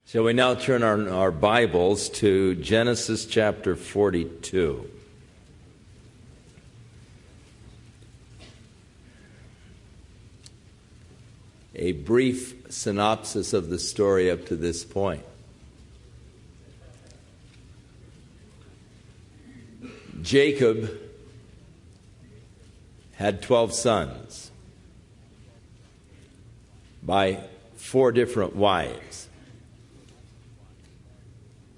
Shall we now turn our Bibles to Genesis chapter 42. A brief synopsis of the story up to this point. Jacob had 12 sons by 4 different wives.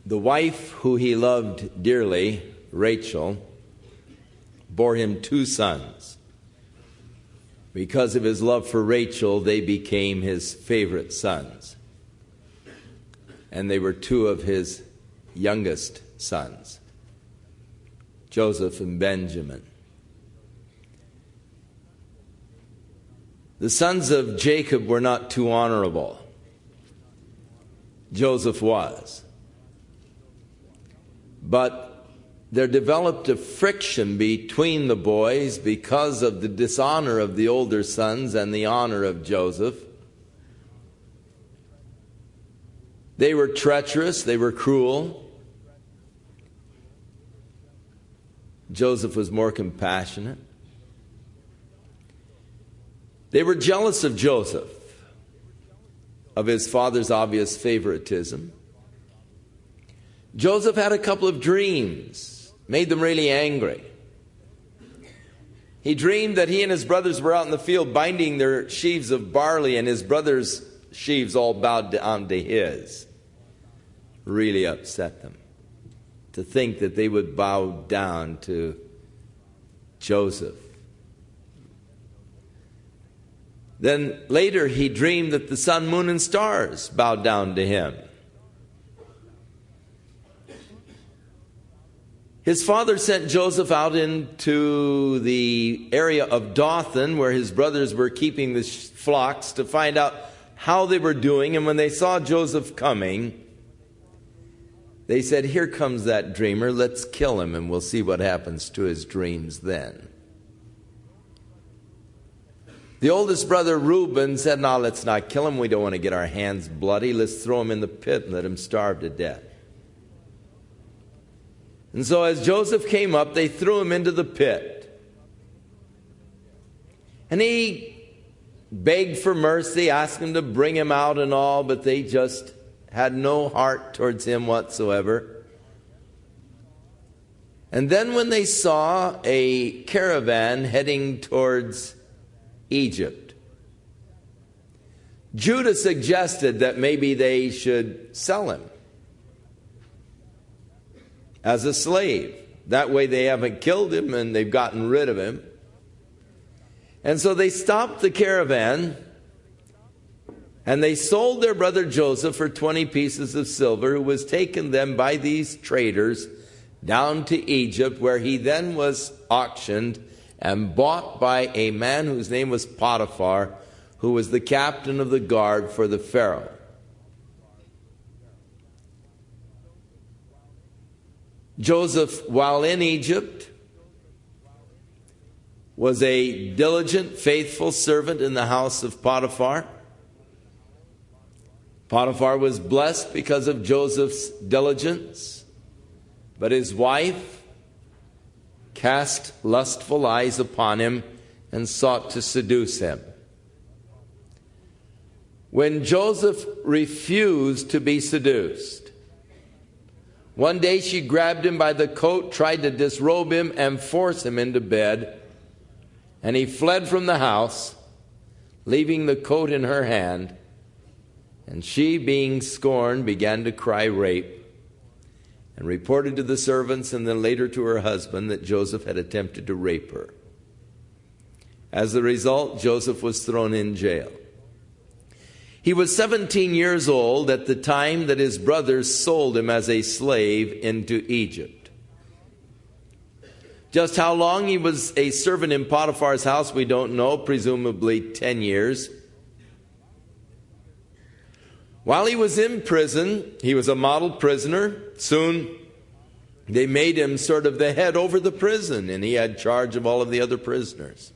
The wife who he loved dearly, Rachel, bore him 2 sons. Because of his love for Rachel, they became his favorite sons. And they were 2 of his youngest sons, Joseph and Benjamin. The sons of Jacob were not too honorable. Joseph was. But there developed a friction between the boys because of the dishonor of the older sons and the honor of Joseph. They were treacherous, they were cruel. Joseph was more compassionate. They were jealous of Joseph, of his father's obvious favoritism. Joseph had a couple of dreams, made them really angry. He dreamed that he and his brothers were out in the field binding their sheaves of barley, and his brothers' sheaves all bowed down to his. Really upset them to think that they would bow down to Joseph. Then later he dreamed that the sun, moon, and stars bowed down to him. His father sent Joseph out into the area of Dothan, where his brothers were keeping the flocks, to find out how they were doing. And when they saw Joseph coming, they said, "Here comes that dreamer. Let's kill him, and we'll see what happens to his dreams then." The oldest brother, Reuben, said, "No, let's not kill him. We don't want to get our hands bloody. Let's throw him in the pit and let him starve to death." And so as Joseph came up, they threw him into the pit. And he begged for mercy, asked him to bring him out and all, but they just had no heart towards him whatsoever. And then when they saw a caravan heading towards Egypt, Judah suggested that maybe they should sell him as a slave. That way they haven't killed him and they've gotten rid of him. And so they stopped the caravan and they sold their brother Joseph for 20 pieces of silver, who was taken then by these traders down to Egypt, where he then was auctioned and bought by a man whose name was Potiphar, who was the captain of the guard for the Pharaoh. Joseph, while in Egypt, was a diligent, faithful servant in the house of Potiphar. Potiphar was blessed because of Joseph's diligence, but his wife cast lustful eyes upon him and sought to seduce him. When Joseph refused to be seduced, one day she grabbed him by the coat, tried to disrobe him and force him into bed, and he fled from the house, leaving the coat in her hand, and she, being scorned, began to cry rape, and reported to the servants and then later to her husband that Joseph had attempted to rape her. As a result, Joseph was thrown in jail. He was 17 years old at the time that his brothers sold him as a slave into Egypt. Just how long he was a servant in Potiphar's house, we don't know, presumably 10 years. While he was in prison, he was a model prisoner. Soon they made him sort of the head over the prison, and he had charge of all of the other prisoners.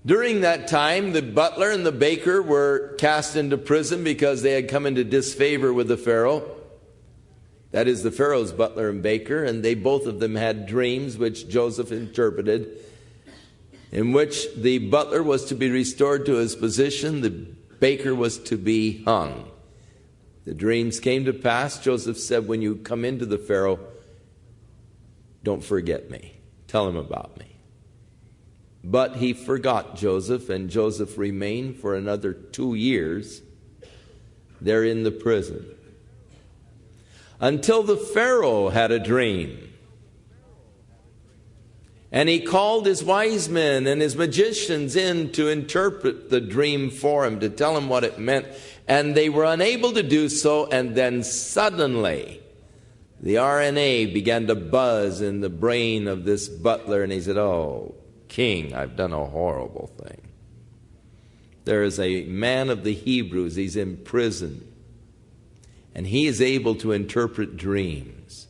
During that time, the butler and the baker were cast into prison because they had come into disfavor with the Pharaoh. That is the Pharaoh's butler and baker, and they both of them had dreams which Joseph interpreted, in which the butler was to be restored to his position, the baker was to be hung. The dreams came to pass. Joseph said, when you come into the Pharaoh, don't forget me. Tell him about me. But he forgot Joseph, and Joseph remained for another 2 years there in the prison, until the Pharaoh had a dream. And he called his wise men and his magicians in to interpret the dream for him, to tell him what it meant. And they were unable to do so, and then suddenly the RNA began to buzz in the brain of this butler, and he said, "Oh, King, I've done a horrible thing. There is a man of the Hebrews, he's in prison, and he is able to interpret dreams.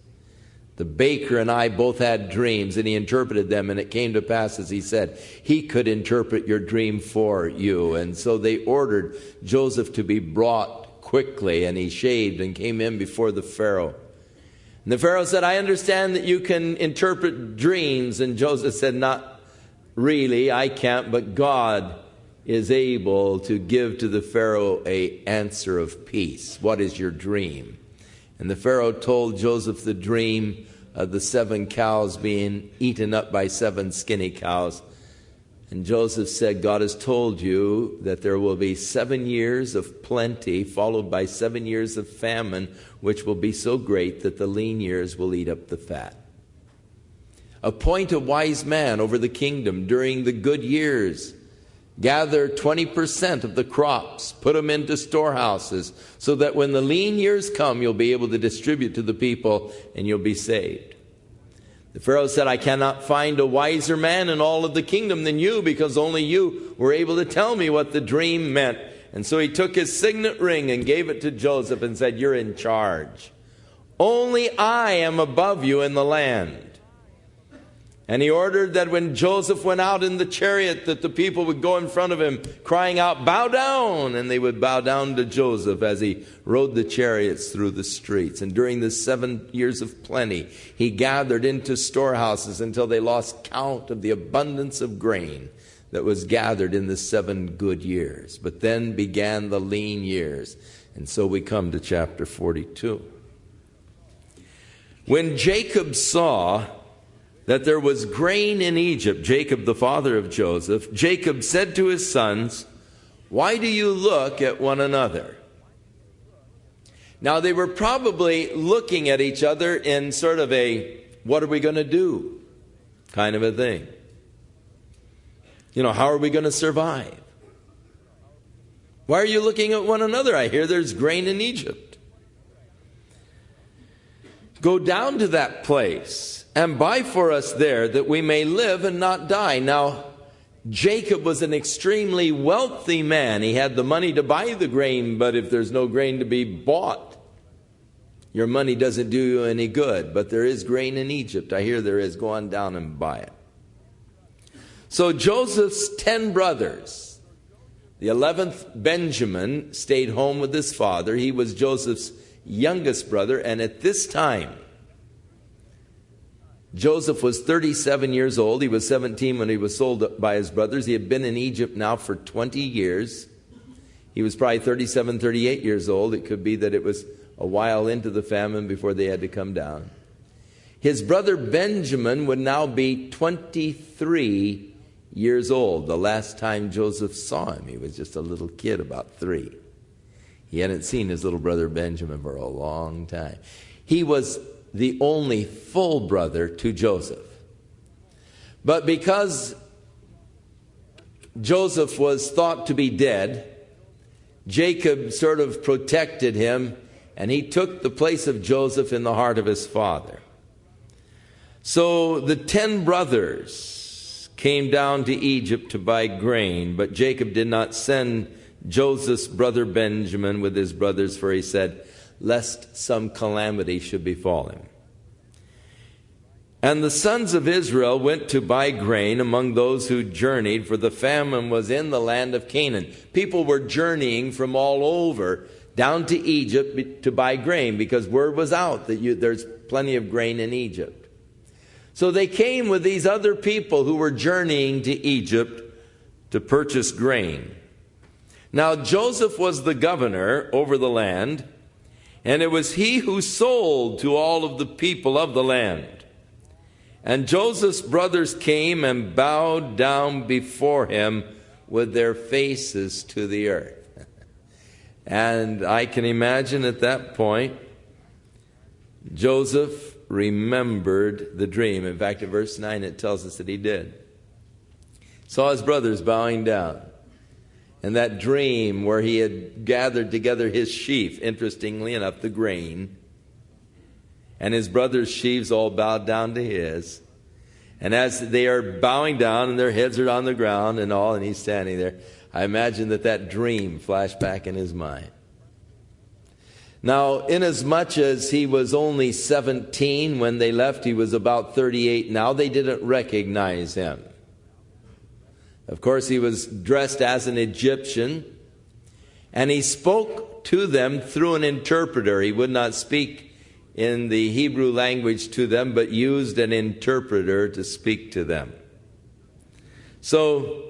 The baker and I both had dreams, and he interpreted them, and it came to pass as he said. He could interpret your dream for you." And so they ordered Joseph to be brought quickly, and he shaved and came in before the Pharaoh. And the Pharaoh said, "I understand that you can interpret dreams." And Joseph said, "Not really, I can't, but God is able to give to the Pharaoh an answer of peace. What is your dream?" And the Pharaoh told Joseph the dream of the 7 cows being eaten up by 7 skinny cows. And Joseph said, "God has told you that there will be 7 years of plenty, followed by 7 years of famine, which will be so great that the lean years will eat up the fat. Appoint a wise man over the kingdom during the good years. Gather 20% of the crops, put them into storehouses, so that when the lean years come, you'll be able to distribute to the people and you'll be saved." The Pharaoh said, "I cannot find a wiser man in all of the kingdom than you, because only you were able to tell me what the dream meant." And so he took his signet ring and gave it to Joseph and said, "You're in charge. Only I am above you in the land." And he ordered that when Joseph went out in the chariot, that the people would go in front of him, crying out, "Bow down!" And they would bow down to Joseph as he rode the chariots through the streets. And during the 7 years of plenty, he gathered into storehouses until they lost count of the abundance of grain that was gathered in the 7 good years. But then began the lean years. And so we come to chapter 42. When Jacob saw that there was grain in Egypt, Jacob the father of Joseph, Jacob said to his sons, "Why do you look at one another?" Now they were probably looking at each other in sort of a, what are we going to do kind of a thing. You know, how are we going to survive? Why are you looking at one another? I hear there's grain in Egypt. Go down to that place and buy for us there, that we may live and not die. Now, Jacob was an extremely wealthy man. He had the money to buy the grain, but if there's no grain to be bought, your money doesn't do you any good. But there is grain in Egypt. I hear there is. Go on down and buy it. So Joseph's 10 brothers, the 11th Benjamin, stayed home with his father. He was Joseph's youngest brother, and at this time, Joseph was 37 years old. He was 17 when he was sold by his brothers. He had been in Egypt now for 20 years. He was probably 37, 38 years old. It could be that it was a while into the famine before they had to come down. His brother Benjamin would now be 23 years old. The last time Joseph saw him, he was just a little kid, about 3. He hadn't seen his little brother Benjamin for a long time. He was the only full brother to Joseph. But because Joseph was thought to be dead, Jacob sort of protected him, and he took the place of Joseph in the heart of his father. So the 10 brothers came down to Egypt to buy grain, but Jacob did not send Joseph's brother Benjamin with his brothers, for he said, lest some calamity should befall him. And the sons of Israel went to buy grain among those who journeyed, for the famine was in the land of Canaan. People were journeying from all over down to Egypt to buy grain, because word was out that there's plenty of grain in Egypt. So they came with these other people who were journeying to Egypt to purchase grain. Now Joseph was the governor over the land, and it was he who sold to all of the people of the land. And Joseph's brothers came and bowed down before him with their faces to the earth. And I can imagine at that point, Joseph remembered the dream. In fact, in verse 9 it tells us that he did. Saw his brothers bowing down. And that dream where he had gathered together his sheaf, interestingly enough, the grain, and his brothers' sheaves all bowed down to his. And as they are bowing down and their heads are on the ground and all, and he's standing there, I imagine that dream flashed back in his mind. Now, inasmuch as he was only 17 when they left, he was about 38 now, they didn't recognize him. Of course, he was dressed as an Egyptian, and he spoke to them through an interpreter. He would not speak in the Hebrew language to them, but used an interpreter to speak to them. So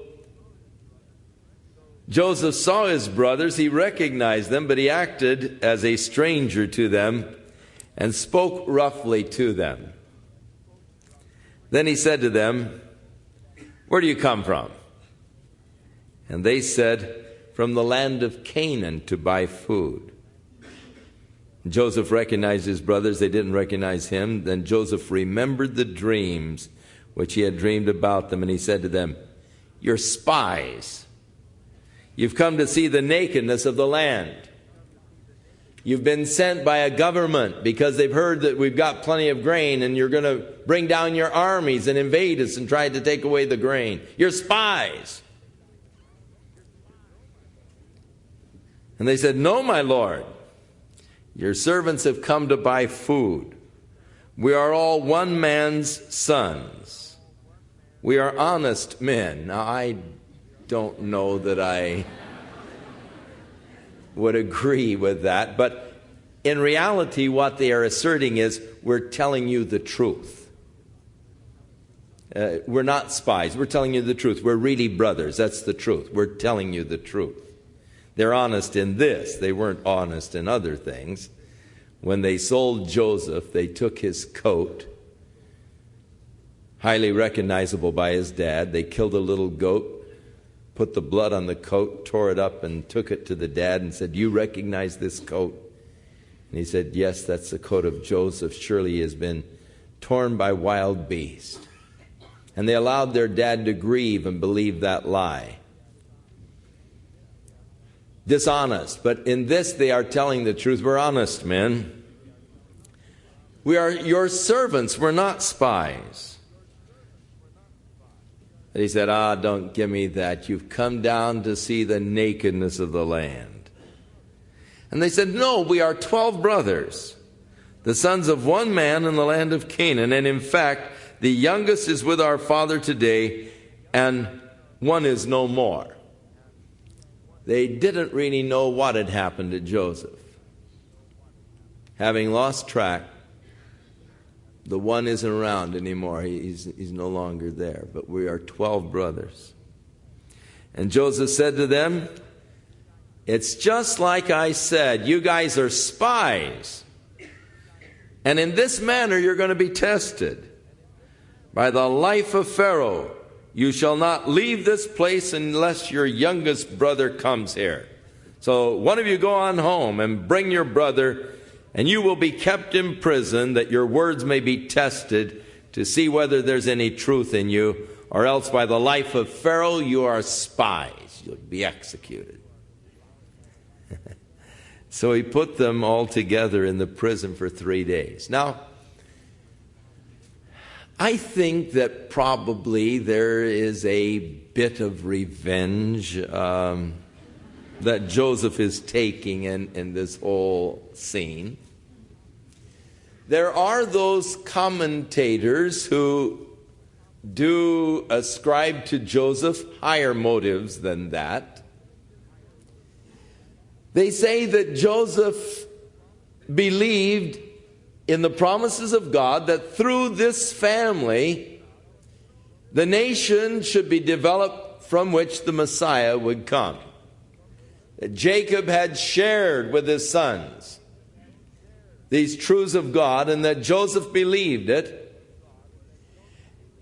Joseph saw his brothers, he recognized them, but he acted as a stranger to them and spoke roughly to them. Then he said to them, "Where do you come from?" And they said, "From the land of Canaan to buy food." Joseph recognized his brothers. They didn't recognize him. Then Joseph remembered the dreams which he had dreamed about them, and he said to them, "You're spies. You've come to see the nakedness of the land. You've been sent by a government because they've heard that we've got plenty of grain, and you're going to bring down your armies and invade us and try to take away the grain. You're spies." And they said, "No, my lord. Your servants have come to buy food. We are all one man's sons. We are honest men." Now, I don't know that I would agree with that, but in reality, what they are asserting is, we're telling you the truth. We're not spies. We're telling you the truth. We're really brothers. That's the truth. We're telling you the truth. They're honest in this. They weren't honest in other things. When they sold Joseph, they took his coat, highly recognizable by his dad. They killed a little goat, put the blood on the coat, tore it up, and took it to the dad and said, "You recognize this coat?" And he said, "Yes, that's the coat of Joseph. Surely he has been torn by wild beasts." And they allowed their dad to grieve and believe that lie. Dishonest, but in this they are telling the truth. We're honest men. We are your servants. We're not spies. And he said, "Don't give me that. You've come down to see the nakedness of the land." And they said, "No, we are 12 brothers, the sons of one man in the land of Canaan. And in fact, the youngest is with our father today, and one is no more." They didn't really know what had happened to Joseph. Having lost track, the one isn't around anymore. He's no longer there. But we are 12 brothers. And Joseph said to them, "It's just like I said. You guys are spies. And in this manner you're going to be tested. By the life of Pharaoh, you shall not leave this place unless your youngest brother comes here. So one of you go on home and bring your brother, and you will be kept in prison, that your words may be tested to see whether there's any truth in you, or else by the life of Pharaoh you are spies. You'll be executed." So he put them all together in the prison for 3 days. Now, I think that probably there is a bit of revenge that Joseph is taking in this whole scene. There are those commentators who do ascribe to Joseph higher motives than that. They say that Joseph believed in the promises of God, that through this family, the nation should be developed from which the Messiah would come. That Jacob had shared with his sons these truths of God, and that Joseph believed it.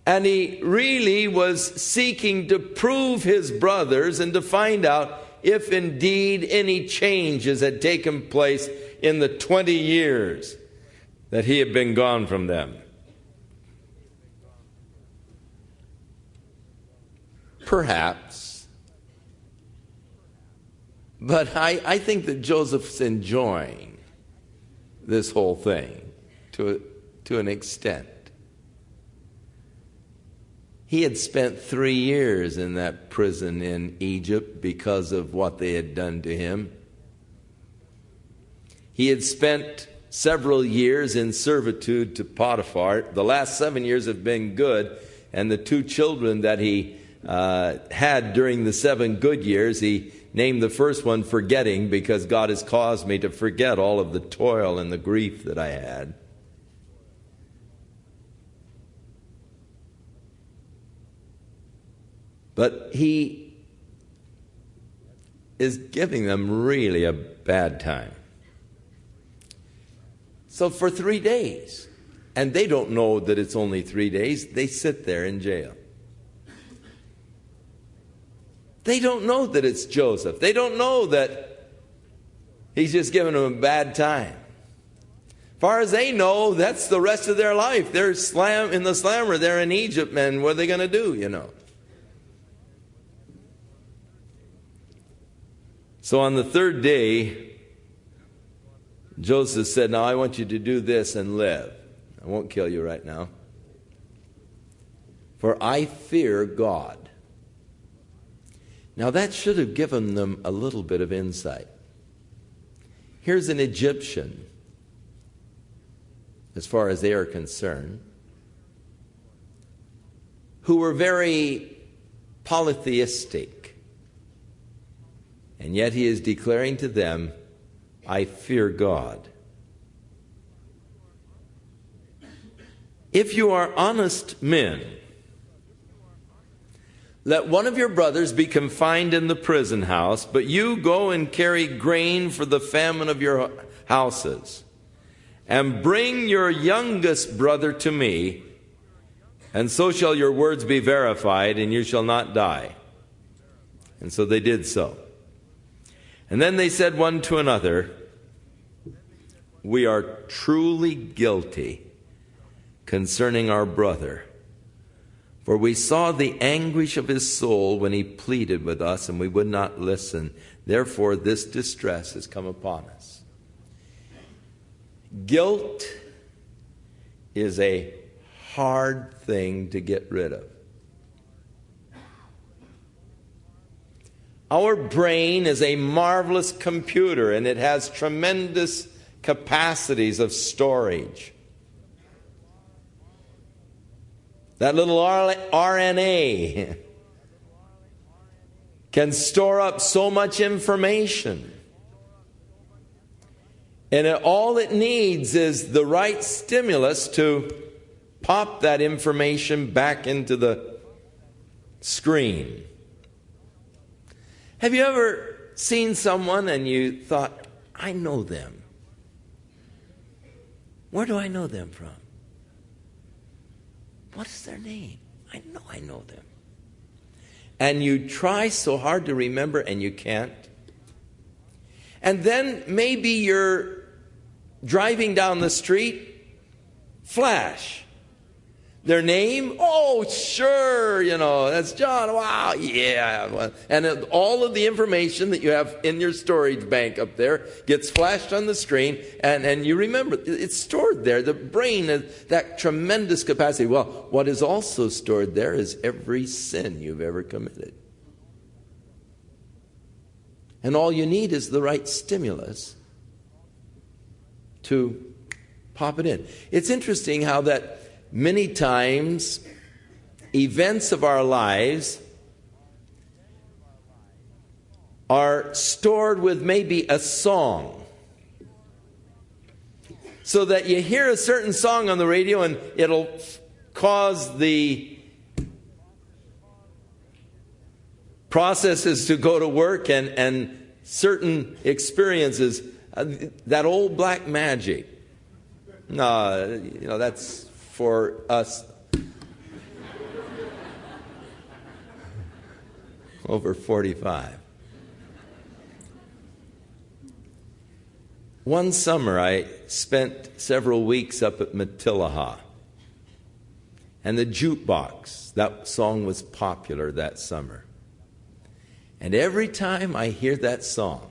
And he really was seeking to prove his brothers and to find out if indeed any changes had taken place in the 20 years that he had been gone from them. Perhaps. But I think that Joseph's enjoying this whole thing to an extent. He had spent 3 years in that prison in Egypt because of what they had done to him. He had spent several years in servitude to Potiphar. The last 7 years have been good, and the 2 children that he had during the 7 good years, he named the first one Forgetting, because God has caused me to forget all of the toil and the grief that I had. But he is giving them really a bad time. So for 3 days, and they don't know that it's only 3 days, they sit there in jail. They don't know that it's Joseph. They don't know that he's just giving them a bad time. As far as they know, that's the rest of their life. They're in the slammer. They're in Egypt, man. What are they going to do, you know? So on the 3rd day, Joseph said, now I want you to do this and live. I won't kill you right now. For I fear God. Now that should have given them a little bit of insight. Here's an Egyptian, as far as they are concerned, who were very polytheistic. And yet he is declaring to them, I fear God. If you are honest men, let one of your brothers be confined in the prison house, but you go and carry grain for the famine of your houses, and bring your youngest brother to me, and so shall your words be verified, and you shall not die. And so they did so. And then they said one to another, we are truly guilty concerning our brother. For we saw the anguish of his soul when he pleaded with us, and we would not listen. Therefore, this distress has come upon us. Guilt is a hard thing to get rid of. Our brain is a marvelous computer, and it has tremendous capacities of storage. That little RNA can store up so much information. And all it needs is the right stimulus to pop that information back into the screen. Have you ever seen someone and you thought, I know them? Where do I know them from? What is their name? I know them. And you try so hard to remember and you can't. And then maybe you're driving down the street, flash. Their name? Oh, sure, that's John. Wow, yeah. And all of the information that you have in your storage bank up there gets flashed on the screen, and you remember. It's stored there. The brain has that tremendous capacity. Well, what is also stored there is every sin you've ever committed. And all you need is the right stimulus to Pop it in. It's interesting how that many times events of our lives are stored with maybe a song. So that you hear a certain song on the radio and it'll cause the processes to go to work and certain experiences. That old black magic. No, that's for us over 45. One summer, I spent several weeks up at Matilaha. And the jukebox, that song was popular that summer. And every time I hear that song,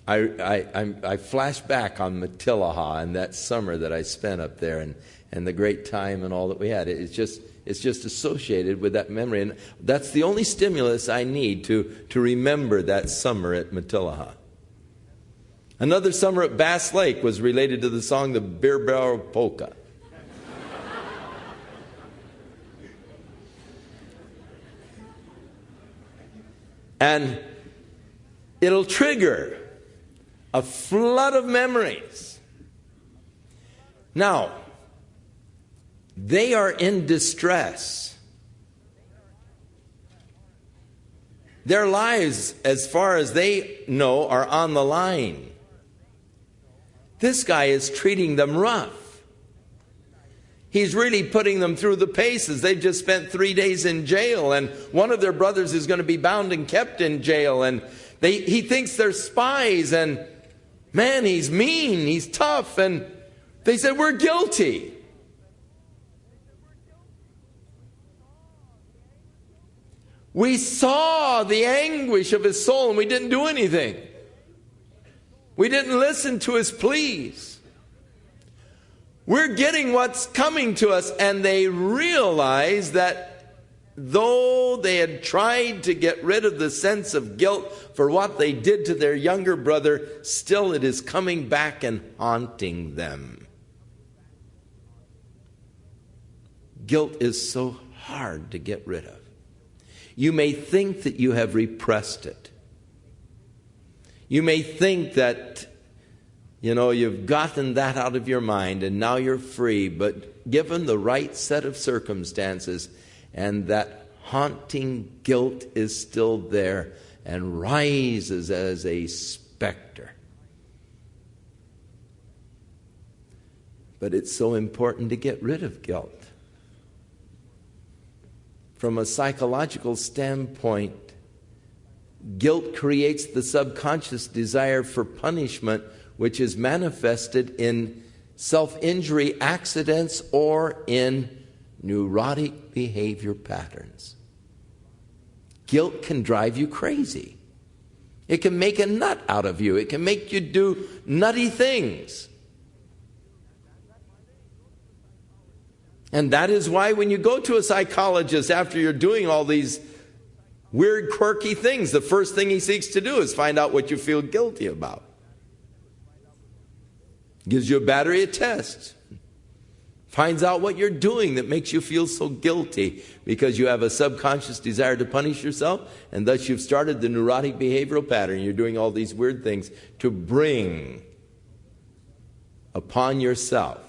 I flash back on Matilaha and that summer that I spent up there and the great time and all that we had. It's just associated with that memory. And that's the only stimulus I need to remember that summer at Matilaha. Another summer at Bass Lake was related to the song The Beer Barrel Polka. And it'll trigger a flood of memories. Now, they are in distress. Their lives, as far as they know, are on the line. This guy is treating them rough. He's really putting them through the paces. They've just spent 3 days in jail, and one of their brothers is going to be bound and kept in jail, and he thinks they're spies, and man, he's mean, he's tough, and they said, we're guilty. We saw the anguish of his soul, and we didn't do anything. We didn't listen to his pleas. We're getting what's coming to us, and they realize that though they had tried to get rid of the sense of guilt for what they did to their younger brother, still it is coming back and haunting them. Guilt is so hard to get rid of. You may think that you have repressed it. You may think that, you've gotten that out of your mind and now you're free, but given the right set of circumstances, and that haunting guilt is still there and rises as a specter. But it's so important to get rid of guilt. From a psychological standpoint, guilt creates the subconscious desire for punishment, which is manifested in self-injury accidents or in neurotic behavior patterns. Guilt can drive you crazy. It can make a nut out of you. It can make you do nutty things. And that is why when you go to a psychologist after you're doing all these weird, quirky things, the first thing he seeks to do is find out what you feel guilty about. Gives you a battery of tests. Finds out what you're doing that makes you feel so guilty because you have a subconscious desire to punish yourself, and thus you've started the neurotic behavioral pattern. You're doing all these weird things to bring upon yourself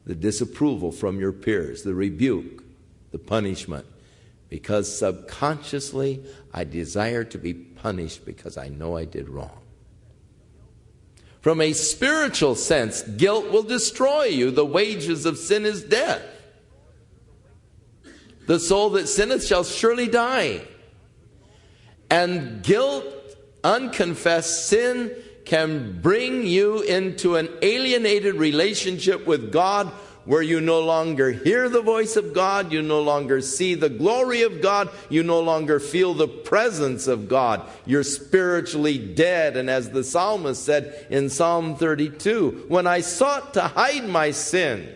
the disapproval from your peers, the rebuke, the punishment. Because subconsciously, I desire to be punished because I know I did wrong. From a spiritual sense, guilt will destroy you. The wages of sin is death. The soul that sinneth shall surely die. And guilt, unconfessed sin, can bring you into an alienated relationship with God, where you no longer hear the voice of God, you no longer see the glory of God, you no longer feel the presence of God. You're spiritually dead. And as the psalmist said in Psalm 32, when I sought to hide my sin,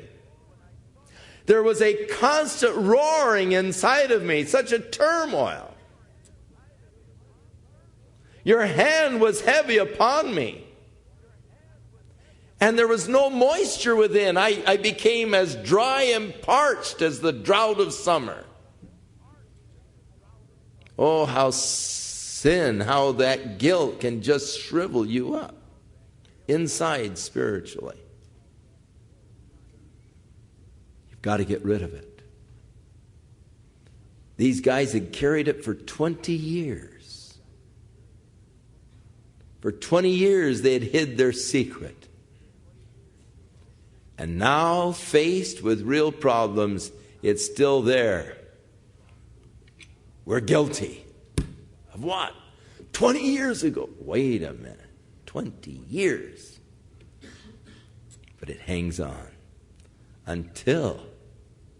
there was a constant roaring inside of me, such a turmoil. Your hand was heavy upon me. And there was no moisture within. I became as dry and parched as the drought of summer. Oh, how sin, how that guilt can just shrivel you up inside spiritually. You've got to get rid of it. These guys had carried it for 20 years. For 20 years they had hid their secret. And now, faced with real problems, it's still there. We're guilty. Of what? 20 years ago. Wait a minute. 20 years. But it hangs on until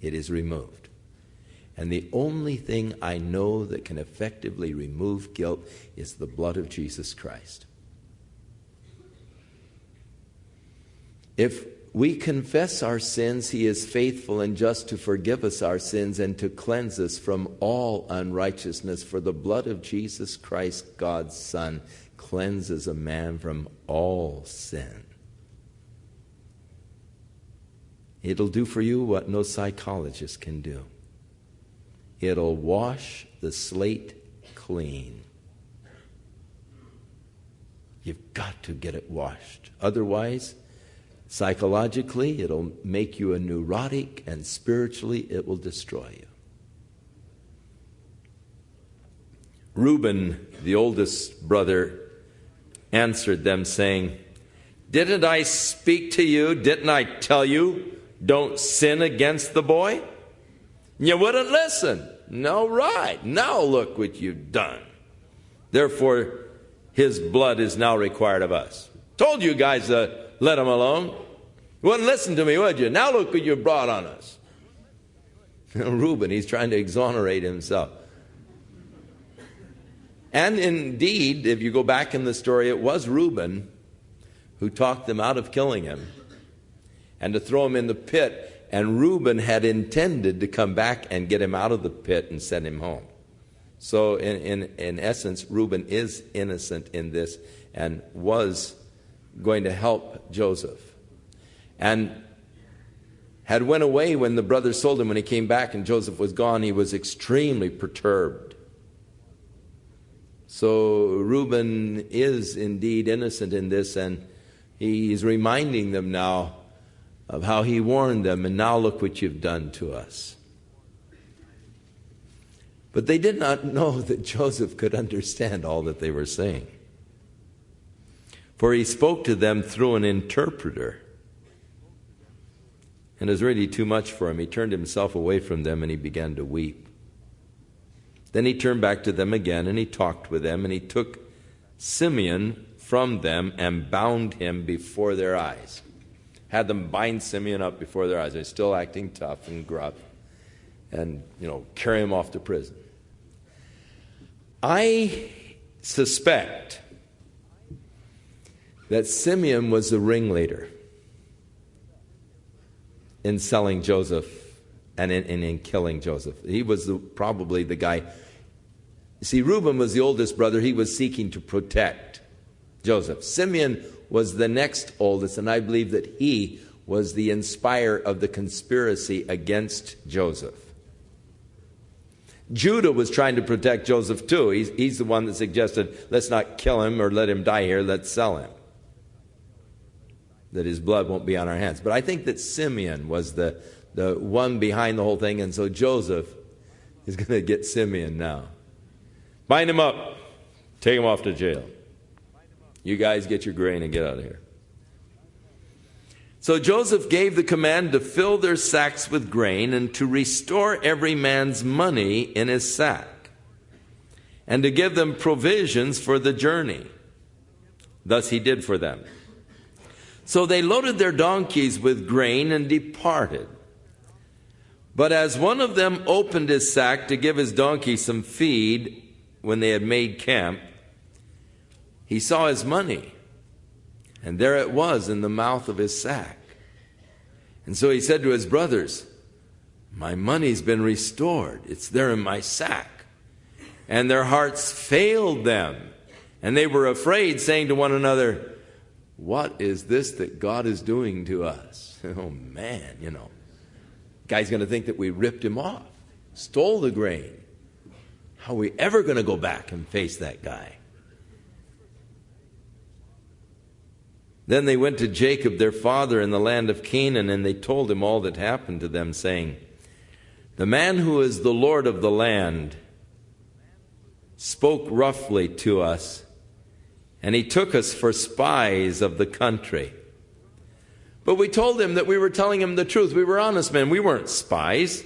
it is removed. And the only thing I know that can effectively remove guilt is the blood of Jesus Christ. If we confess our sins, He is faithful and just to forgive us our sins and to cleanse us from all unrighteousness. For the blood of Jesus Christ, God's Son, cleanses a man from all sin. It'll do for you what no psychologist can do. It'll wash the slate clean. You've got to get it washed. Otherwise, psychologically, it'll make you a neurotic, and spiritually, it will destroy you. Reuben, the oldest brother, answered them, saying, "Didn't I speak to you? Didn't I tell you, don't sin against the boy? You wouldn't listen. No, right. Now look what you've done. Therefore, his blood is now required of us. Told you guys to let him alone. You wouldn't listen to me, would you? Now look what you brought on us." Reuben, he's trying to exonerate himself. And indeed, if you go back in the story, it was Reuben who talked them out of killing him and to throw him in the pit. And Reuben had intended to come back and get him out of the pit and send him home. So in essence, Reuben is innocent in this and was going to help Joseph. And had went away when the brothers sold him. When he came back and Joseph was gone, he was extremely perturbed. So Reuben is indeed innocent in this, and he's reminding them now of how he warned them, and now look what you've done to us. But they did not know that Joseph could understand all that they were saying. For he spoke to them through an interpreter. And it was really too much for him. He turned himself away from them and he began to weep. Then he turned back to them again and he talked with them, and he took Simeon from them and bound him before their eyes. Had them bind Simeon up before their eyes. They're still acting tough and gruff. And, carry him off to prison. I suspect that Simeon was the ringleader in selling Joseph and in killing Joseph. He was probably the guy. See, Reuben was the oldest brother. He was seeking to protect Joseph. Simeon was the next oldest, and I believe that he was the inspirer of the conspiracy against Joseph. Judah was trying to protect Joseph too. He's the one that suggested, let's not kill him or let him die here, let's sell him, that his blood won't be on our hands. But I think that Simeon was the one behind the whole thing, and so Joseph is going to get Simeon now. Bind him up, take him off to jail. You guys get your grain and get out of here. So Joseph gave the command to fill their sacks with grain and to restore every man's money in his sack and to give them provisions for the journey. Thus he did for them. So they loaded their donkeys with grain and departed. But as one of them opened his sack to give his donkey some feed when they had made camp, he saw his money, and there it was in the mouth of his sack. And so he said to his brothers, "My money's been restored. It's there in my sack." And their hearts failed them, and they were afraid, saying to one another, what is this that God is doing to us? Oh man, guy's going to think that we ripped him off, stole the grain. How are we ever going to go back and face that guy? Then they went to Jacob, their father, in the land of Canaan, and they told him all that happened to them, saying, the man who is the Lord of the land spoke roughly to us, and he took us for spies of the country. But we told him that we were telling him the truth. We were honest men. We weren't spies.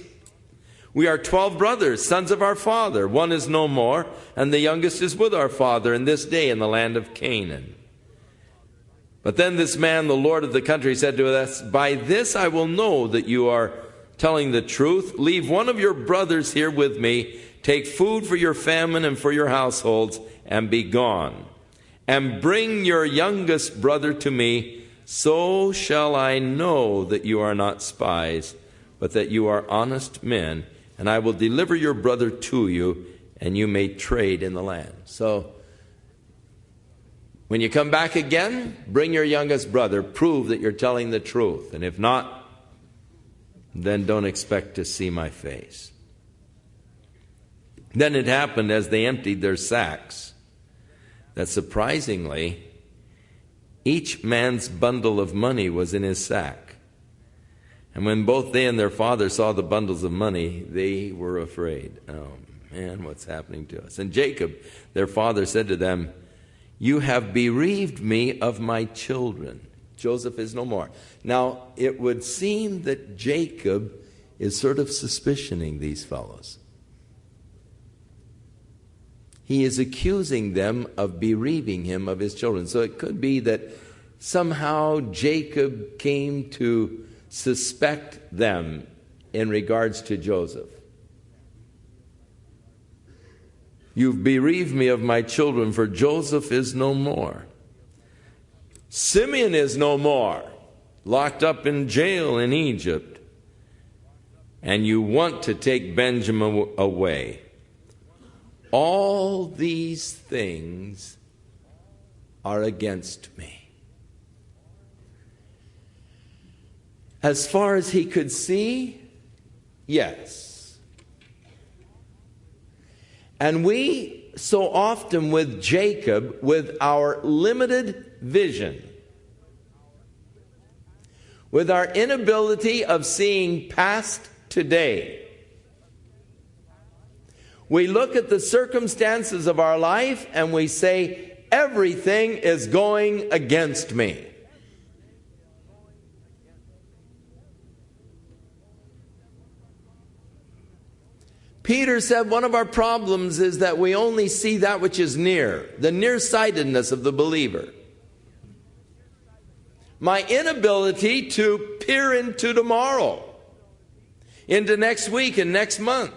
We are 12 brothers, sons of our father. One is no more, and the youngest is with our father in this day in the land of Canaan. But then this man, the Lord of the country, said to us, by this I will know that you are telling the truth. Leave one of your brothers here with me. Take food for your famine and for your households, and be gone. And bring your youngest brother to me. So shall I know that you are not spies, but that you are honest men. And I will deliver your brother to you, and you may trade in the land. So, when you come back again, bring your youngest brother. Prove that you're telling the truth. And if not, then don't expect to see my face. Then it happened as they emptied their sacks that surprisingly, each man's bundle of money was in his sack. And when both they and their father saw the bundles of money, they were afraid. Oh man, what's happening to us? And Jacob, their father, said to them, you have bereaved me of my children. Joseph is no more. Now, it would seem that Jacob is sort of suspicioning these fellows. He is accusing them of bereaving him of his children. So it could be that somehow Jacob came to suspect them in regards to Joseph. You've bereaved me of my children, for Joseph is no more. Simeon is no more, locked up in jail in Egypt. And you want to take Benjamin away. All these things are against me. As far as he could see, yes. And we so often with Jacob, with our limited vision, with our inability of seeing past today, we look at the circumstances of our life and we say, everything is going against me. Peter said one of our problems is that we only see that which is near, the nearsightedness of the believer. My inability to peer into tomorrow, into next week and next month,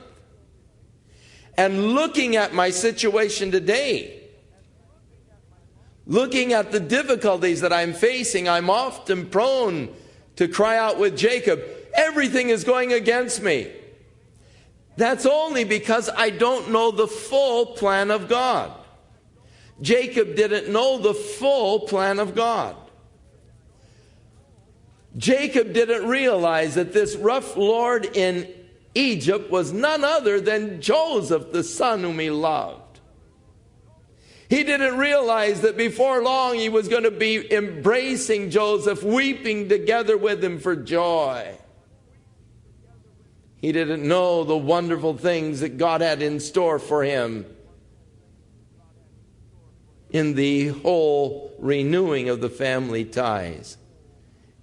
and looking at my situation today, looking at the difficulties that I'm facing, I'm often prone to cry out with Jacob, everything is going against me. That's only because I don't know the full plan of God. Jacob didn't know the full plan of God. Jacob didn't realize that this rough lord in Egypt was none other than Joseph, the son whom he loved. He didn't realize that before long he was going to be embracing Joseph, weeping together with him for joy. He didn't know the wonderful things that God had in store for him in the whole renewing of the family ties.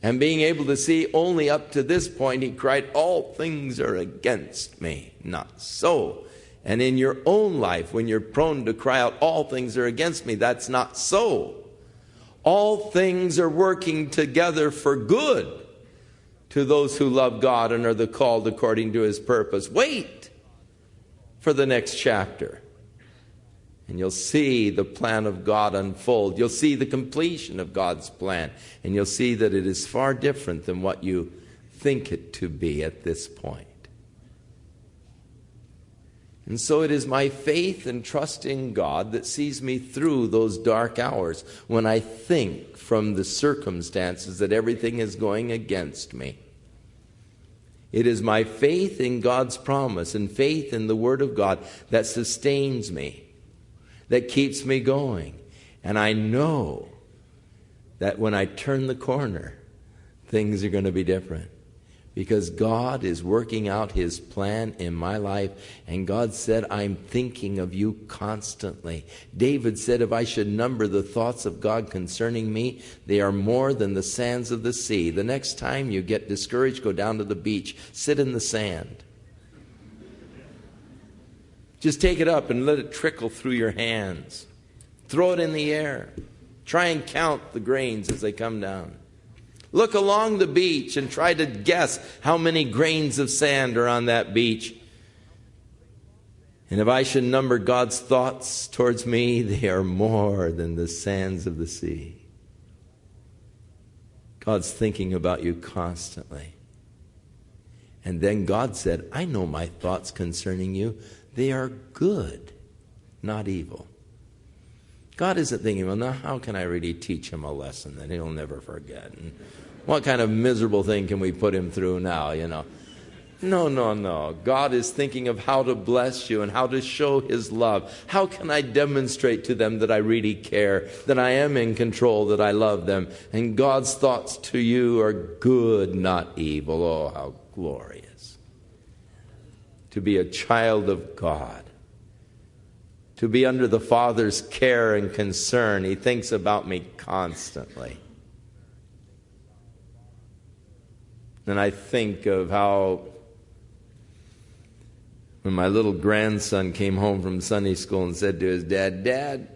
And being able to see only up to this point, he cried, all things are against me. Not so. And in your own life, when you're prone to cry out, all things are against me, that's not so. All things are working together for good to those who love God and are the called according to his purpose. Wait for the next chapter. And you'll see the plan of God unfold. You'll see the completion of God's plan. And you'll see that it is far different than what you think it to be at this point. And so it is my faith and trust in God that sees me through those dark hours when I think from the circumstances that everything is going against me. It is my faith in God's promise and faith in the Word of God that sustains me, that keeps me going. And I know that when I turn the corner, things are going to be different. Because God is working out His plan in my life. And God said, I'm thinking of you constantly. David said, if I should number the thoughts of God concerning me, they are more than the sands of the sea. The next time you get discouraged, go down to the beach. Sit in the sand. Just take it up and let it trickle through your hands. Throw it in the air. Try and count the grains as they come down. Look along the beach and try to guess how many grains of sand are on that beach. And if I should number God's thoughts towards me, they are more than the sands of the sea. God's thinking about you constantly. And then God said, I know my thoughts concerning you. They are good, not evil. God isn't thinking, well, now how can I really teach him a lesson that he'll never forget? And what kind of miserable thing can we put him through now, No. God is thinking of how to bless you and how to show his love. How can I demonstrate to them that I really care, that I am in control, that I love them? And God's thoughts to you are good, not evil. Oh, how glorious. To be a child of God. To be under the Father's care and concern. He thinks about me constantly. And I think of how when my little grandson came home from Sunday school and said to his dad, Dad,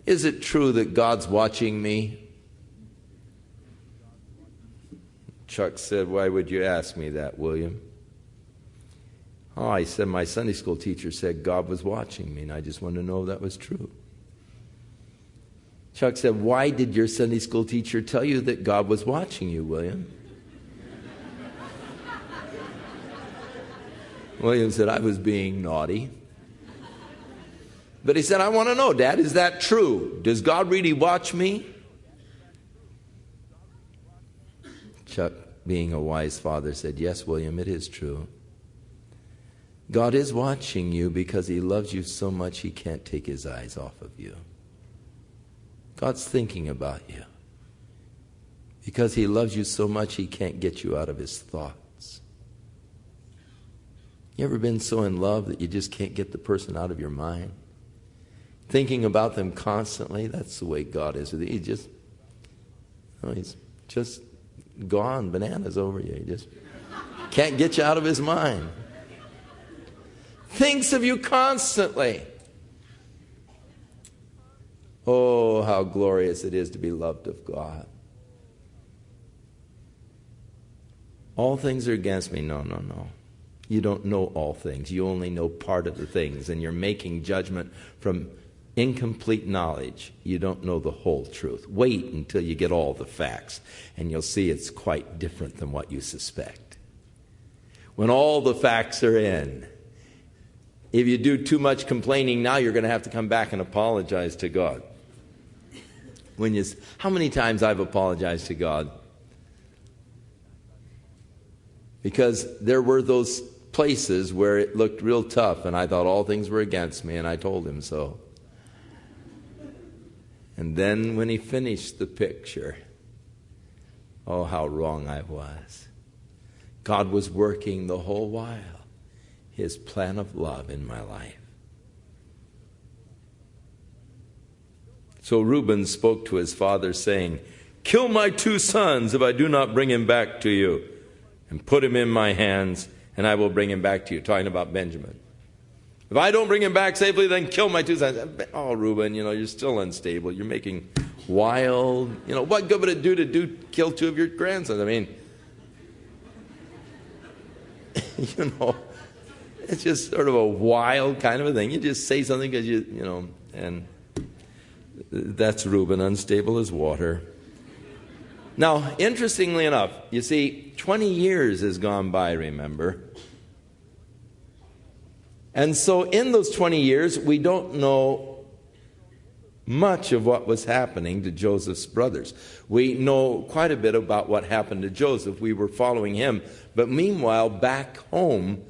is it true that God's watching me? Chuck said, why would you ask me that, William? Oh, I said, my Sunday school teacher said God was watching me, and I just wanted to know if that was true. Chuck said, why did your Sunday school teacher tell you that God was watching you, William? William said, I was being naughty. But he said, I want to know, Dad, is that true? Does God really watch me? Chuck, being a wise father, said, yes, William, it is true. God is watching you because he loves you so much he can't take his eyes off of you. God's thinking about you because he loves you so much he can't get you out of his thoughts. You ever been so in love that you just can't get the person out of your mind? Thinking about them constantly? That's the way God is with you. He's just gone bananas over you. He just can't get you out of his mind. Thinks of you constantly. Oh, how glorious it is to be loved of God. All things are against me. No. You don't know all things. You only know part of the things, and you're making judgment from incomplete knowledge. You don't know the whole truth. Wait until you get all the facts, and you'll see it's quite different than what you suspect. When all the facts are in, if you do too much complaining now, you're going to have to come back and apologize to God. How many times I've apologized to God? Because there were those places where it looked real tough and I thought all things were against me, and I told him so. And then when he finished the picture, oh, how wrong I was. God was working the whole while his plan of love in my life. So Reuben spoke to his father, saying, kill my 2 sons if I do not bring him back to you, and put him in my hands, and I will bring him back to you. Talking about Benjamin. If I don't bring him back safely, then kill my 2 sons. Oh, Reuben, you're still unstable. You're making wild, what good would it do to kill 2 of your grandsons? I mean, it's just sort of a wild kind of a thing. You just say something because and that's Reuben, unstable as water. Now, interestingly enough, you see, 20 years has gone by, remember? And so in those 20 years, we don't know much of what was happening to Joseph's brothers. We know quite a bit about what happened to Joseph. We were following him. But meanwhile, back home,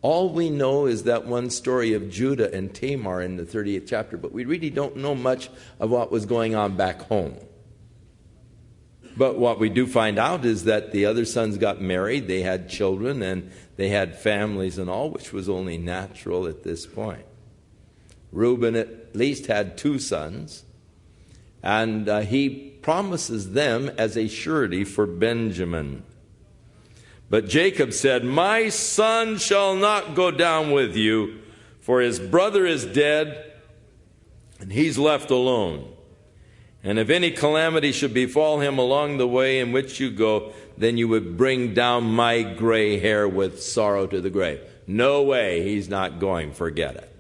all we know is that one story of Judah and Tamar in the 38th chapter. But we really don't know much of what was going on back home. But what we do find out is that the other sons got married, they had children, and they had families and all, which was only natural at this point. Reuben at least had 2 sons, and he promises them as a surety for Benjamin. But Jacob said, "My son shall not go down with you, for his brother is dead, and he's left alone. And if any calamity should befall him along the way in which you go, then you would bring down my gray hair with sorrow to the grave." No way, he's not going, forget it.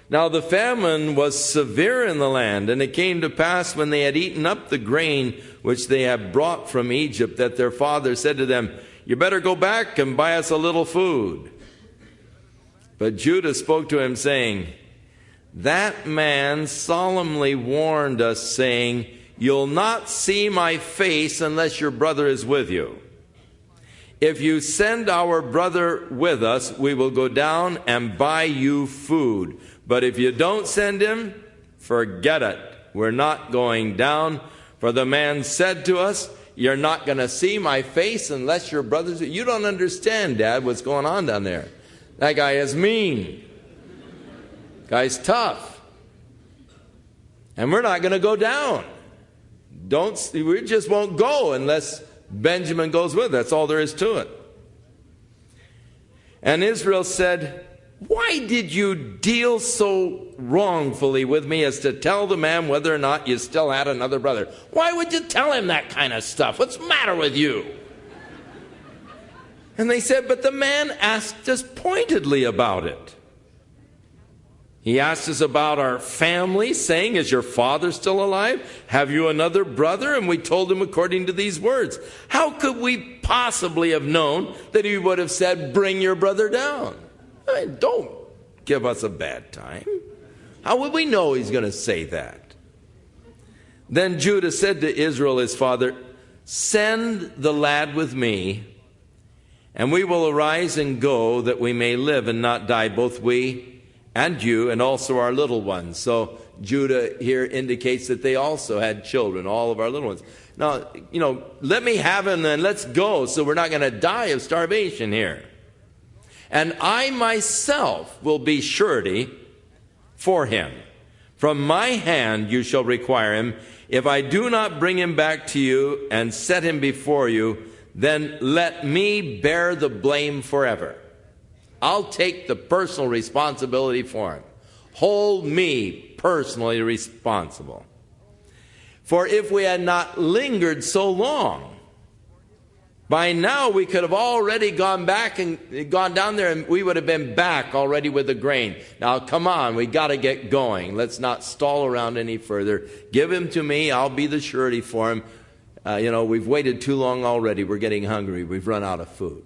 Now the famine was severe in the land, and it came to pass when they had eaten up the grain which they had brought from Egypt, that their father said to them, "You better go back and buy us a little food." But Judah spoke to him, saying, "That man solemnly warned us, saying, 'You'll not see my face unless your brother is with you. If you send our brother with us, we will go down and buy you food. But if you don't send him, forget it. We're not going down.' For the man said to us, 'You're not going to see my face unless your brother's.'" You don't understand, Dad, what's going on down there. That guy is mean. Guy's tough. And we're not going to go down. We just won't go unless Benjamin goes with us. That's all there is to it. And Israel said, "Why did you deal so wrongfully with me as to tell the man whether or not you still had another brother?" Why would you tell him that kind of stuff? What's the matter with you? And they said, "But the man asked us pointedly about it. He asked us about our family, saying, 'Is your father still alive? Have you another brother?' And we told him according to these words." How could we possibly have known that he would have said, "Bring your brother down"? I mean, don't give us a bad time. How would we know he's going to say that? Then Judah said to Israel his father, "Send the lad with me, and we will arise and go, that we may live and not die, both we and you, and also our little ones." So Judah here indicates that they also had children, all of our little ones. Now, let me have him then, let's go, so we're not going to die of starvation here. "And I myself will be surety for him. From my hand you shall require him. If I do not bring him back to you and set him before you, then let me bear the blame forever. I'll take the personal responsibility for him. Hold me personally responsible. For if we had not lingered so long, by now we could have already gone back and gone down there, and we would have been back already with the grain. Now come on, we got to get going. Let's not stall around any further. Give him to me. I'll be the surety for him. We've waited too long already. We're getting hungry. We've run out of food."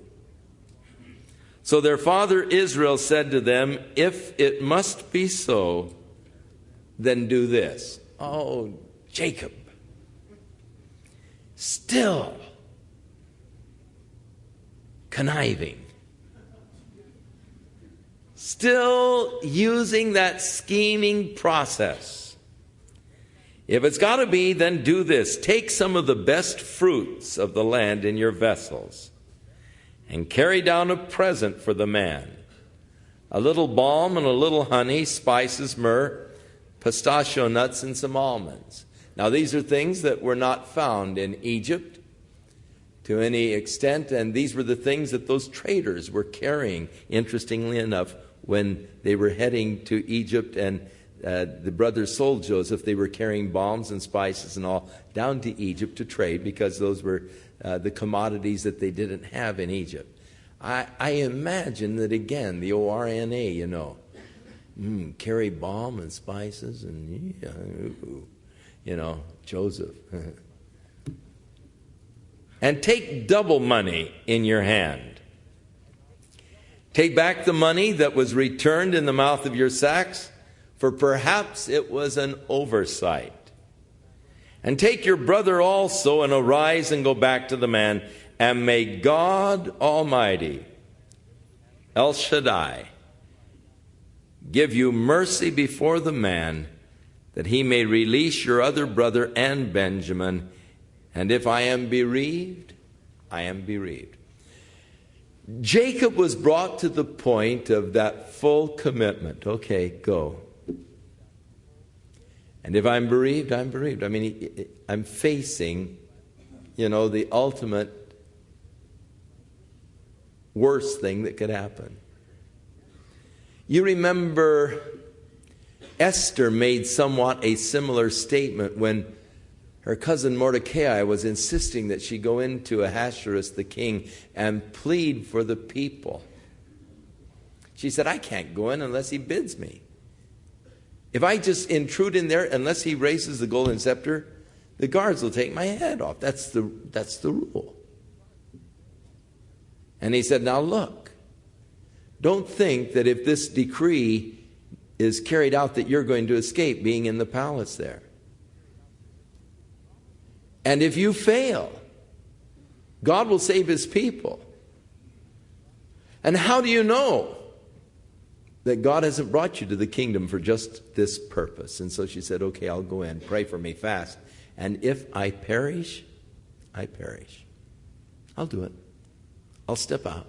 So their father Israel said to them, "If it must be so, then do this." Oh, Jacob, still conniving, still using that scheming process. "If it's got to be, then do this. Take some of the best fruits of the land in your vessels, and carry down a present for the man, a little balm and a little honey, spices, myrrh, pistachio nuts, and some almonds." Now these are things that were not found in Egypt to any extent, and these were the things that those traders were carrying, interestingly enough, when they were heading to Egypt, and the brothers sold Joseph. They were carrying balms and spices and all down to Egypt to trade, because those were the commodities that they didn't have in Egypt. I imagine that, again, the ORNA, carry balm and spices and, Joseph. "And take double money in your hand. Take back the money that was returned in the mouth of your sacks, for perhaps it was an oversight. And take your brother also, and arise and go back to the man, and may God Almighty, El Shaddai, give you mercy before the man, that he may release your other brother and Benjamin. And if I am bereaved, I am bereaved. Jacob was brought to the point of that full commitment. Okay, go. And if I'm bereaved, I'm bereaved. I mean, I'm facing, the ultimate worst thing that could happen. You remember Esther made somewhat a similar statement when her cousin Mordecai was insisting that she go into Ahasuerus the king and plead for the people. She said, I can't go in unless he bids me. If I just intrude in there, unless he raises the golden scepter, the guards will take my head off. That's the rule. And he said, now look, don't think that if this decree is carried out that you're going to escape being in the palace there. And if you fail, God will save his people. And how do you know that God hasn't brought you to the kingdom for just this purpose? And so she said, okay, I'll go in. Pray for me fast. And if I perish, I perish. I'll do it. I'll step out.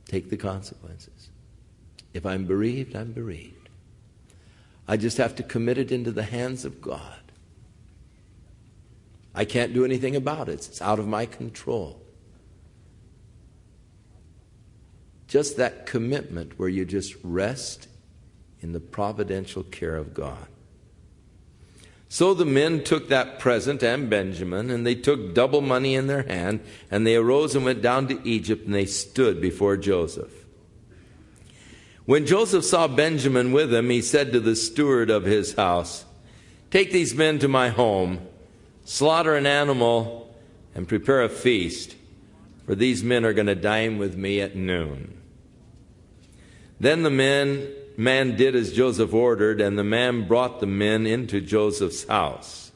Take the consequences. If I'm bereaved, I'm bereaved. I just have to commit it into the hands of God. I can't do anything about it. It's out of my control. Just that commitment where you just rest in the providential care of God. So the men took that present and Benjamin, and they took double money in their hand, and they arose and went down to Egypt, and they stood before Joseph. When Joseph saw Benjamin with him, he said to the steward of his house, take these men to my home, slaughter an animal, and prepare a feast, for these men are going to dine with me at noon. Then the man did as Joseph ordered, and the man brought the men into Joseph's house.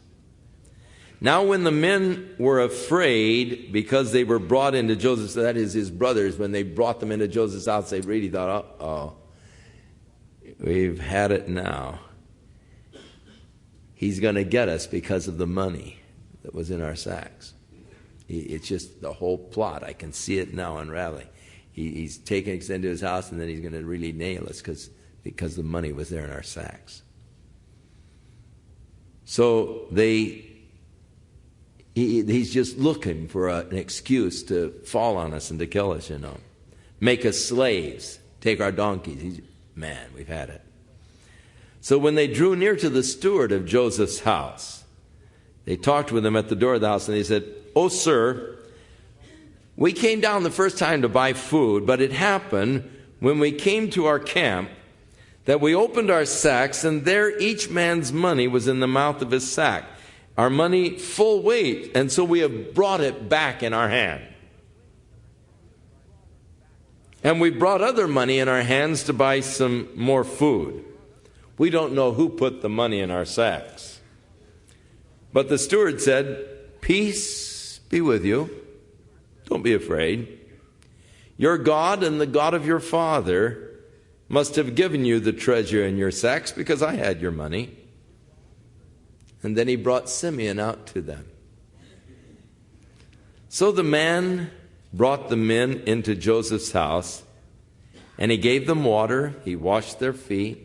Now when the men were afraid because they were brought into Joseph's, that is his brothers, when they brought them into Joseph's house, they really thought, uh-oh, we've had it now. He's going to get us because of the money that was in our sacks. It's just the whole plot. I can see it now unraveling. He's taking us into his house, and then he's going to really nail us because the money was there in our sacks. So he's just looking for an excuse to fall on us and to kill us, Make us slaves, take our donkeys. Man, we've had it. So when they drew near to the steward of Joseph's house, they talked with him at the door of the house, and they said, "Oh, sir, we came down the first time to buy food, but it happened when we came to our camp that we opened our sacks, and there each man's money was in the mouth of his sack, our money full weight, and so we have brought it back in our hand. And we brought other money in our hands to buy some more food. We don't know who put the money in our sacks." But the steward said, "Peace be with you. Don't be afraid. Your God and the God of your father must have given you the treasure in your sacks, because I had your money." And then he brought Simeon out to them. So the man brought the men into Joseph's house, and he gave them water, he washed their feet,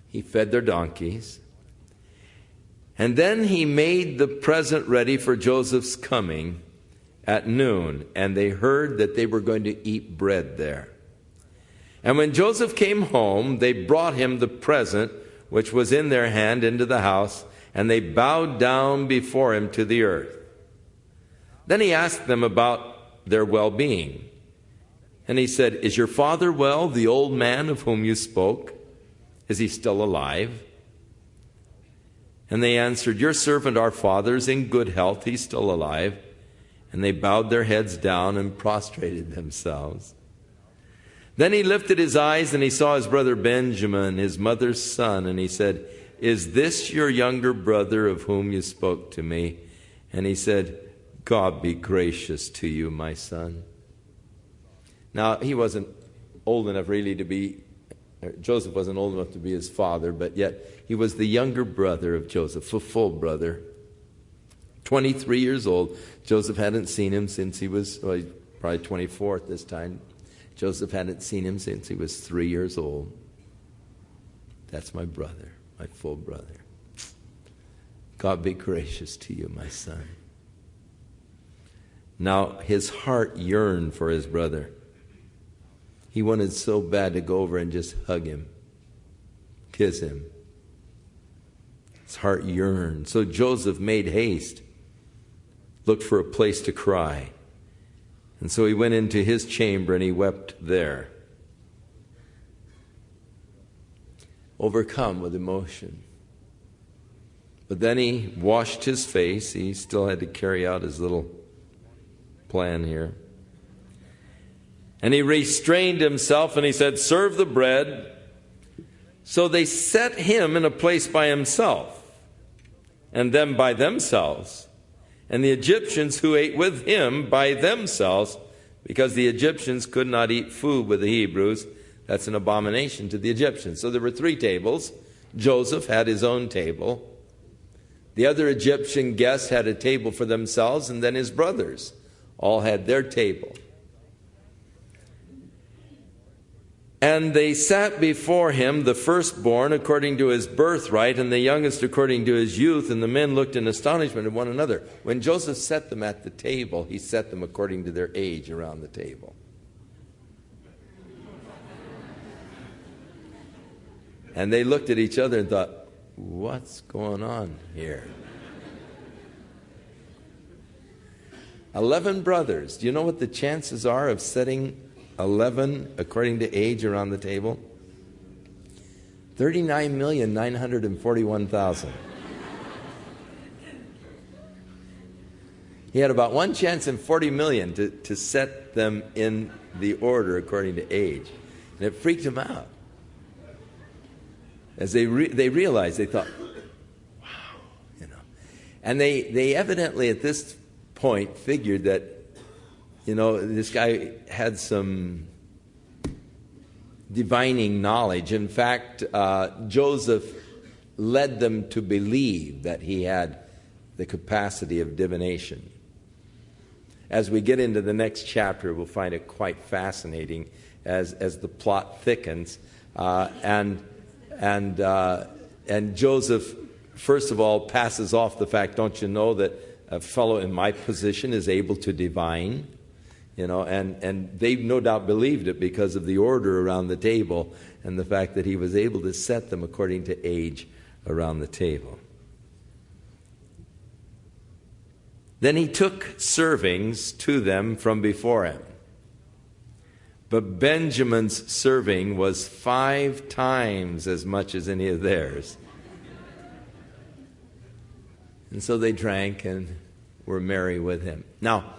he fed their donkeys. And then he made the present ready for Joseph's coming at noon, and they heard that they were going to eat bread there. And when Joseph came home, they brought him the present which was in their hand into the house, and they bowed down before him to the earth. Then he asked them about their well-being. And he said, "Is your father well, the old man of whom you spoke? Is he still alive?" And they answered, "Your servant, our father, is in good health. He's still alive." And they bowed their heads down and prostrated themselves. Then he lifted his eyes and he saw his brother Benjamin, his mother's son, and he said, "Is this your younger brother of whom you spoke to me?" And he said, "God be gracious to you, my son." Now, he wasn't old enough really to be, Joseph wasn't old enough to be his father, but yet he was the younger brother of Joseph, a full brother. 23 years old. Joseph hadn't seen him since he was, probably 24 at this time. Joseph hadn't seen him since he was 3 years old. That's my brother, my full brother. God be gracious to you, my son. Now, his heart yearned for his brother. He wanted so bad to go over and just hug him, kiss him. His heart yearned. So Joseph made haste, looked for a place to cry. And so he went into his chamber and he wept there, overcome with emotion. But then he washed his face. He still had to carry out his little plan here. And he restrained himself and he said, "Serve the bread." So they set him in a place by himself, and them by themselves, and the Egyptians who ate with him by themselves, because the Egyptians could not eat food with the Hebrews. That's an abomination to the Egyptians. So there were 3 tables. Joseph had his own table. The other Egyptian guests had a table for themselves, and then his brothers all had their table. And they sat before him, the firstborn according to his birthright, and the youngest according to his youth. And the men looked in astonishment at one another. When Joseph set them at the table, he set them according to their age around the table. And they looked at each other and thought, "What's going on here?" 11 brothers. Do you know what the chances are of setting 11 according to age around the table? 39,941,000. He had about 1 chance in 40 million to set them in the order according to age. And it freaked him out. As they realized, they thought, wow, And they evidently at this point figured that, this guy had some divining knowledge. In fact, Joseph led them to believe that he had the capacity of divination. As we get into the next chapter, we'll find it quite fascinating as the plot thickens. And Joseph, first of all, passes off the fact, don't you know that a fellow in my position is able to divine? And they no doubt believed it because of the order around the table and the fact that he was able to set them according to age around the table. Then he took servings to them from before him. But Benjamin's serving was 5 times as much as any of theirs. And so they drank and were merry with him. Now,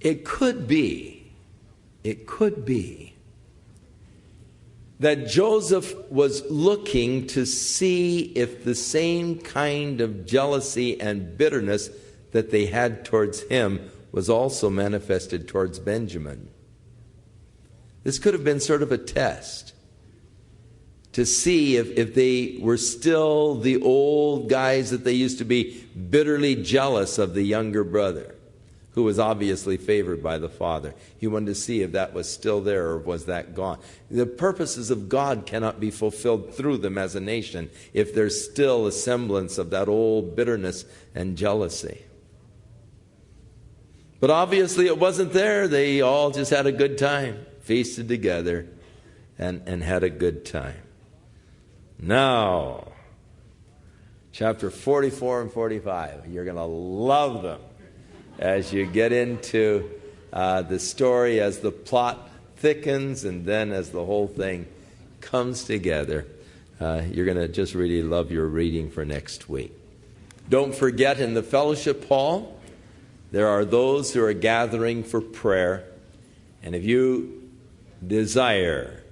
it could be that Joseph was looking to see if the same kind of jealousy and bitterness that they had towards him was also manifested towards Benjamin. This could have been sort of a test to see if they were still the old guys that they used to be, bitterly jealous of the younger brother, who was obviously favored by the father. He wanted to see if that was still there or was that gone. The purposes of God cannot be fulfilled through them as a nation if there's still a semblance of that old bitterness and jealousy. But obviously it wasn't there. They all just had a good time, feasted together, and had a good time. Now, chapter 44 and 45, you're going to love them as you get into the story, as the plot thickens, and then as the whole thing comes together. You're going to just really love your reading for next week. Don't forget, in the fellowship hall, there are those who are gathering for prayer. And if you desire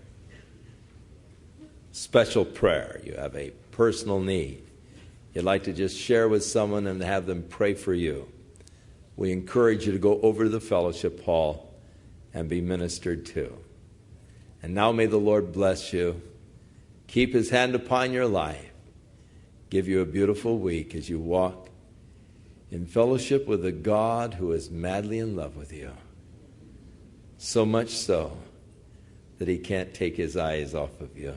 special prayer, you have a personal need, you'd like to just share with someone and have them pray for you, we encourage you to go over to the fellowship hall and be ministered to. And now may the Lord bless you, keep his hand upon your life, give you a beautiful week as you walk in fellowship with a God who is madly in love with you. So much so that he can't take his eyes off of you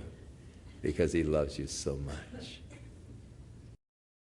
because he loves you so much.